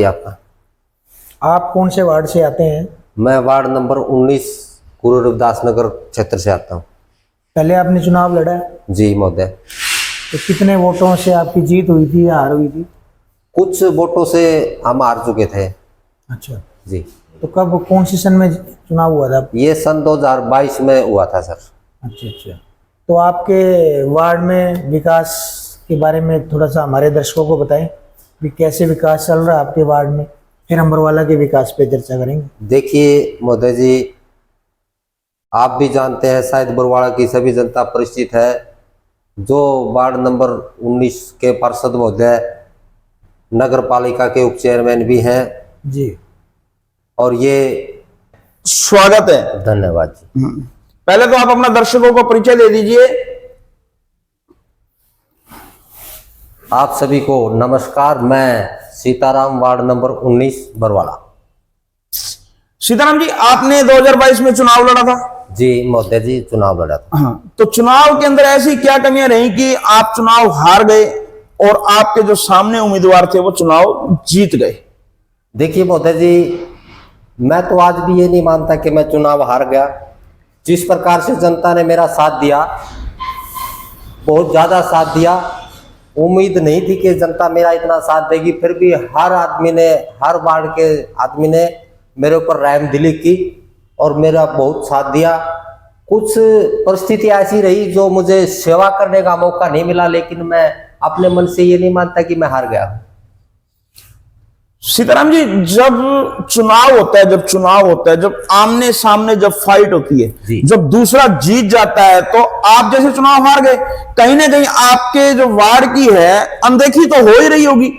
आपका। आप कौन से वार्ड से आते हैं? मैं वार्ड नंबर 19 गुरु रविदास नगर क्षेत्र से आता हूँ। पहले आपने चुनाव लड़ा है, जी महोदय। तो कितने वोटों से आपकी जीत हुई थी या हार हुई थी? कुछ वोटों से हम हार चुके थे। अच्छा, जी। तो कब कौन सी सन में चुनाव हुआ था? ये सन 2022 में हुआ था सर। अच्छा अच्छा। तो आपके वार्ड में विकास के बारे में थोड़ा सा हमारे दर्शकों को बताएं कि कैसे विकास चल रहा है आपके वार्ड में, फिर हम बरवाला के विकास पे चर्चा करेंगे। देखिए महोदय जी, आप भी जानते हैं, शायद बरवाड़ा की सभी जनता परिचित है, जो वार्ड नंबर 19 के पार्षद महोदय नगर पालिका के उप चेयरमैन भी हैं जी। और ये स्वागत है। धन्यवाद जी। पहले तो आप अपना दर्शकों को परिचय दे दीजिए। आप सभी को नमस्कार। मैं सीताराम, वार्ड नंबर 19 बरवाड़ा। सीताराम जी, आपने 2022 में चुनाव लड़ा था? जी महोदय जी, चुनाव लड़ा था। हाँ, तो चुनाव के अंदर ऐसी क्या कमियां रही कि आप चुनाव हार गए और आपके जो सामने उम्मीदवार थे वो चुनाव जीत गए? देखिए महोदय जी, मैं तो आज भी ये नहीं मानता कि मैं चुनाव हार गया। जिस प्रकार से जनता ने मेरा साथ दिया, बहुत ज़्यादा साथ दिया। उम्मीद नहीं थी कि जनता मेरा इतना साथ देगी, फिर भी हर आदमी ने, हर वार्ड के आदमी ने मेरे ऊपर रहम दिली की और मेरा बहुत साथ दिया। कुछ परिस्थिति ऐसी रही जो मुझे सेवा करने का मौका नहीं मिला, लेकिन मैं अपने मन से ये नहीं मानता कि मैं हार गया। सीताराम जी, जब चुनाव होता है, जब आमने सामने जब फाइट होती है, जब दूसरा जीत जाता है, तो आप जैसे चुनाव हार गए, कहीं ना कहीं आपके जो वार्ड की है अनदेखी तो हो ही रही होगी।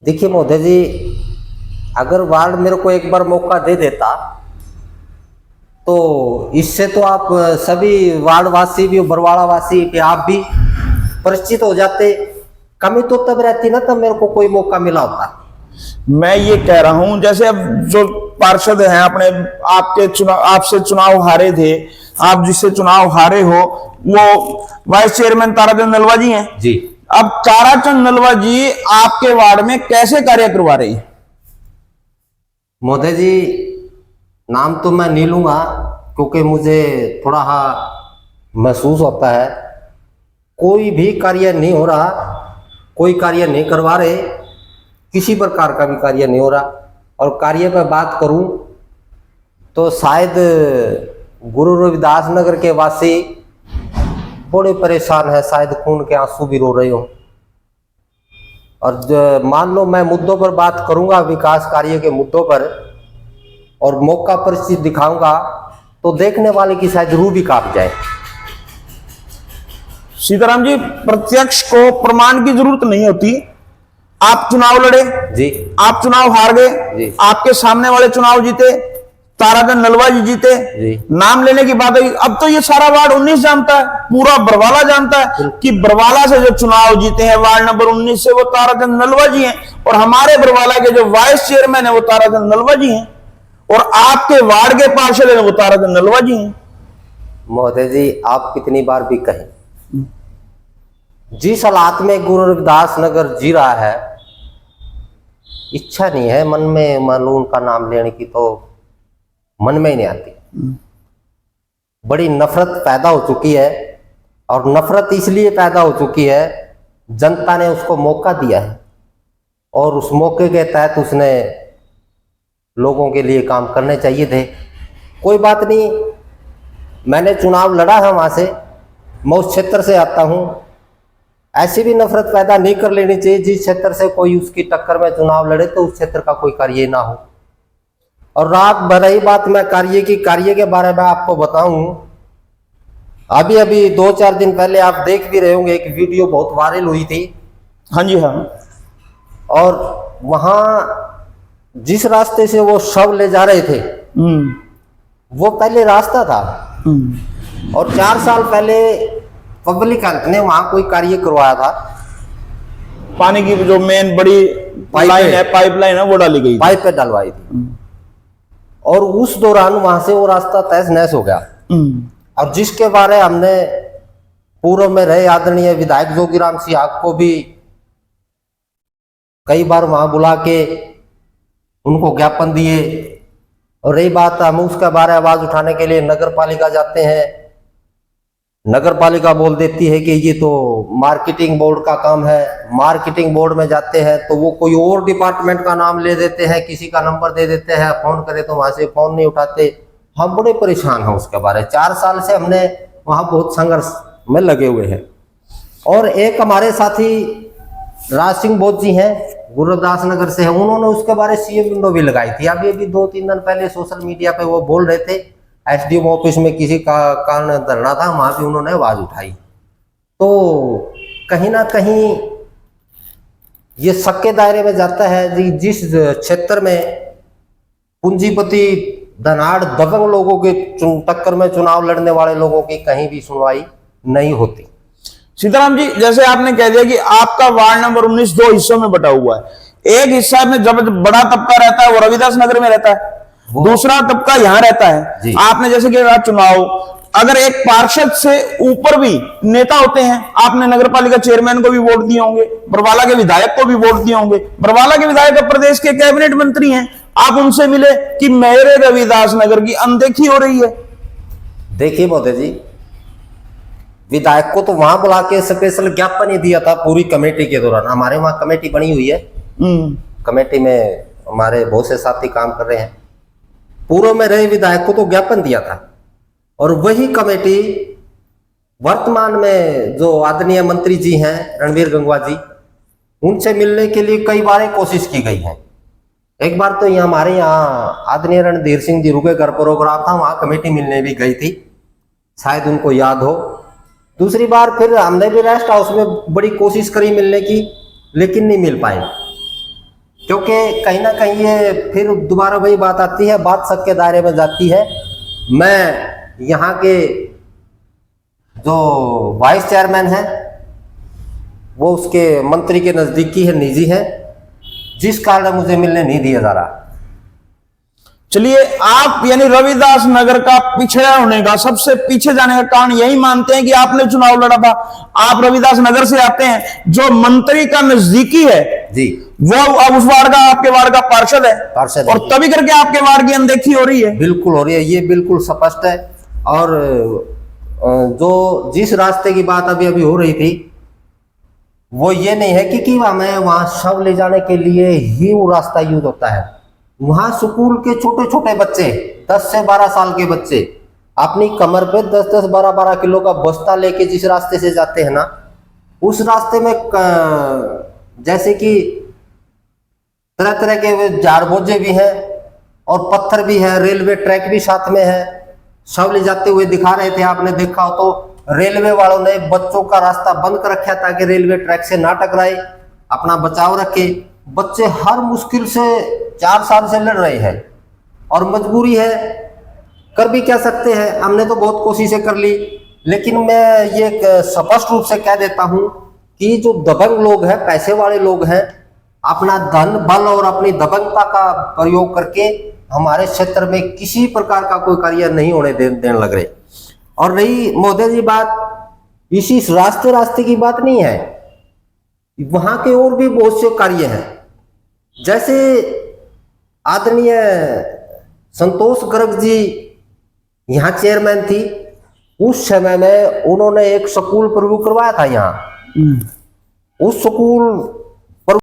देखिए महोदय जी, अगर वार्ड मेरे को एक बार मौका दे देता तो इससे तो आप सभी वार्ड वासी भी, बरवाड़ा वासी भी, आप भी परिचित हो जाते। कमी तो तब रहती ना, तब मेरे को कोई मौका मिला होता। मैं ये कह रहा हूं, जैसे अब जो पार्षद हैं अपने, आपके चुनाव, आपसे चुनाव हारे थे, आप जिससे चुनाव हारे हो वो वाइस चेयरमैन ताराचंद नलवा जी हैं जी। अब ताराचंद नलवा जी आपके वार्ड में कैसे कार्य करवा रही है? महोदय जी, नाम तो मैं नहीं लूंगा क्योंकि मुझे थोड़ा महसूस होता है कोई भी कार्य नहीं हो रहा, कोई कार्य नहीं करवा रहे, किसी प्रकार का भी कार्य नहीं हो रहा। और कार्य पर बात करूं तो शायद गुरु रविदास नगर के वासी बड़े परेशान हैं, शायद खून के आंसू भी रो रहे हो। और मान लो मैं मुद्दों पर बात करूंगा, विकास कार्य के मुद्दों पर, और मौका परिस्थिति दिखाऊंगा तो देखने वाले की शायद रूह भी कांप जाए। सीताराम जी, प्रत्यक्ष को प्रमाण की जरूरत नहीं होती। आप चुनाव लड़े जी, आप चुनाव हार गए जी, आपके सामने वाले चुनाव जीते, ताराचंद नलवा जी जीते जी। नाम लेने की बात है। अब तो ये सारा वार्ड 19 जानता है, पूरा बरवाला जानता है कि बरवाला से जो चुनाव जीते हैं वार्ड नंबर 19 से, वो ताराचंद नलवा जी हैं, और हमारे बरवाला के जो वाइस चेयरमैन है वो ताराचंद नलवा जी हैं, और आपके वार्ड के पार्षद है वो ताराचंद नलवा जी हैं। महोदय जी, आप कितनी बार भी कहें, जिस हालात में गुरु रविदास नगर जी रहा है, इच्छा नहीं है मन में, मान लो उनका नाम लेने की तो मन में ही नहीं आती। बड़ी नफरत पैदा हो चुकी है, और नफरत इसलिए पैदा हो चुकी है, जनता ने उसको मौका दिया है और उस मौके के तहत उसने लोगों के लिए काम करने चाहिए थे। कोई बात नहीं, मैंने चुनाव लड़ा है वहां से, मैं उस क्षेत्र से आता हूं। ऐसी भी नफरत पैदा नहीं कर लेनी चाहिए, जिस क्षेत्र से कोई उसकी टक्कर में चुनाव लड़े तो उस क्षेत्र का कोई कार्य ना हो। और रात रही बात मैं कार्य की, कार्य के बारे में आपको बताऊं, अभी अभी 2-4 दिन पहले आप देख भी रहे होंगे, एक वीडियो बहुत वायरल हुई थी। हाँ जी, हाँ। और वहां जिस रास्ते से वो शव ले जा रहे थे वो पहले रास्ता था, और 4 साल पहले पब्लिक हेल्थ ने वहां कोई कार्य करवाया था। पानी की जो मेन बड़ी पाइपलाइन है वो डाली गई, पाइप पे डलवाई थी, और उस दौरान वहां से वो रास्ता तहस नहस हो गया। और जिसके बारे हमने पूर्व में रहे आदरणीय विधायक जोगीराम सिंह को भी कई बार वहां बुला के उनको ज्ञापन दिए। और रही बात, हम उसके बारे में आवाज उठाने के लिए नगर पालिका जाते हैं, नगर पालिका बोल देती है कि ये तो मार्केटिंग बोर्ड का काम है। मार्केटिंग बोर्ड में जाते हैं तो वो कोई और डिपार्टमेंट का नाम ले देते हैं, किसी का नंबर दे देते हैं, फोन करे तो वहां से फोन नहीं उठाते। हम बड़े परेशान हैं उसके बारे में। 4 साल से हमने वहां बहुत संघर्ष में लगे हुए हैं। और एक हमारे साथी राज सिंह बोध जी हैं, गुरुदास नगर से है, उन्होंने उसके बारे में सीएम विंडो भी लगाई थी। अभी 2-3 दिन पहले सोशल मीडिया पे वो बोल रहे थे, एसडीएम ऑफिस में किसी का कारण धरना था, वहां भी उन्होंने आवाज उठाई। तो कहीं ना कहीं ये सबके दायरे में जाता है। जिस क्षेत्र में पूंजीपति धनाढ़ दबंग लोगों के टक्कर में चुनाव लड़ने वाले लोगों की कहीं भी सुनवाई नहीं होती। सीताराम जी, जैसे आपने कह दिया कि आपका वार्ड नंबर 19 2 हिस्सों में बटा हुआ है। एक हिस्सा में जब बड़ा तबका रहता है वो रविदास नगर में रहता है, दूसरा तबका यहां रहता है। आपने जैसे कि चुनाव, अगर एक पार्षद से ऊपर भी नेता होते हैं, आपने नगर पालिका चेयरमैन को भी वोट दिए होंगे, बरवाला के विधायक को भी वोट दिए होंगे। बरवाला के विधायक प्रदेश के कैबिनेट मंत्री हैं, आप उनसे मिले कि मेरे रविदास नगर की अनदेखी हो रही है। देखिए महोदय जी, विधायक को तो वहां बुला के स्पेशल ज्ञापन ही दिया था पूरी कमेटी के दौरान। हमारे वहां कमेटी बनी हुई है, कमेटी में हमारे बहुत से साथी काम कर रहे हैं। पूर्व में रहे विधायक को तो ज्ञापन दिया था, और वही कमेटी वर्तमान में जो आदरणीय मंत्री जी हैं रणवीर गंगवा जी, उनसे मिलने के लिए कई बार कोशिश की गई है। एक बार तो यहाँ हमारे यहाँ आदरणीय रणधीर सिंह जी रुके घर प्रोग्राम था, वहां कमेटी मिलने भी गई थी, शायद उनको याद हो। दूसरी बार फिर हमने भी रेस्ट हाउस में बड़ी कोशिश करी मिलने की, लेकिन नहीं मिल पाए, क्योंकि कहीं ना कहीं ये फिर दोबारा वही बात आती है, बात सबके दायरे में जाती है। मैं यहाँ के जो वाइस चेयरमैन है वो उसके मंत्री के नजदीकी है, निजी है, जिस कारण मुझे मिलने नहीं दिया जा रहा। चलिए, आप यानी रविदास नगर का पिछड़ा होने का, सबसे पीछे जाने का कारण यही मानते हैं कि आपने चुनाव लड़ा था। आप रविदास नगर से आते हैं, जो मंत्री का नजदीकी है जी, वो अब उस वार्ड का, आपके वार्ड का पार्षद है, और जी। तभी करके आपके वार्ड की अनदेखी हो रही है। बिल्कुल हो रही है, ये बिल्कुल स्पष्ट है। और जो जिस रास्ते की बात अभी हो रही थी, वो ये नहीं है कि हमें वहां शव ले जाने के लिए ही वो रास्ता यूज होता है। वहां स्कूल के छोटे छोटे बच्चे, 10 से 12 साल के बच्चे अपनी कमर पे 10-10, 12-12 किलो का बस्ता लेके जिस रास्ते से जाते हैं ना, उस रास्ते में जैसे कि तरह तरह के झाड़ बोझे भी हैं और पत्थर भी है, रेलवे ट्रैक भी साथ में है। शव ले जाते हुए दिखा रहे थे, आपने देखा हो तो रेलवे वालों ने बच्चों का रास्ता बंद कर रखा ताकि रेलवे ट्रैक से ना टकराए, अपना बचाव रखे। बच्चे हर मुश्किल से 4 साल से लड़ रहे हैं, और मजबूरी है, कर भी क्या सकते हैं। हमने तो बहुत कोशिशें कर ली, लेकिन मैं ये स्पष्ट रूप से कह देता हूं कि जो दबंग लोग हैं, पैसे वाले लोग हैं, अपना धन बल और अपनी दबंगता का प्रयोग करके हमारे क्षेत्र में किसी प्रकार का कोई कार्य नहीं होने देने लग रहे। और रही महोदय जी बात, इसी रास्ते की बात नहीं है, वहां के और भी बहुत से कार्य हैं। जैसे आदरणीय संतोष गर्ग जी यहाँ चेयरमैन थी, उस समय में उन्होंने एक स्कूल प्रभु करवाया था यहाँ। उस स्कूल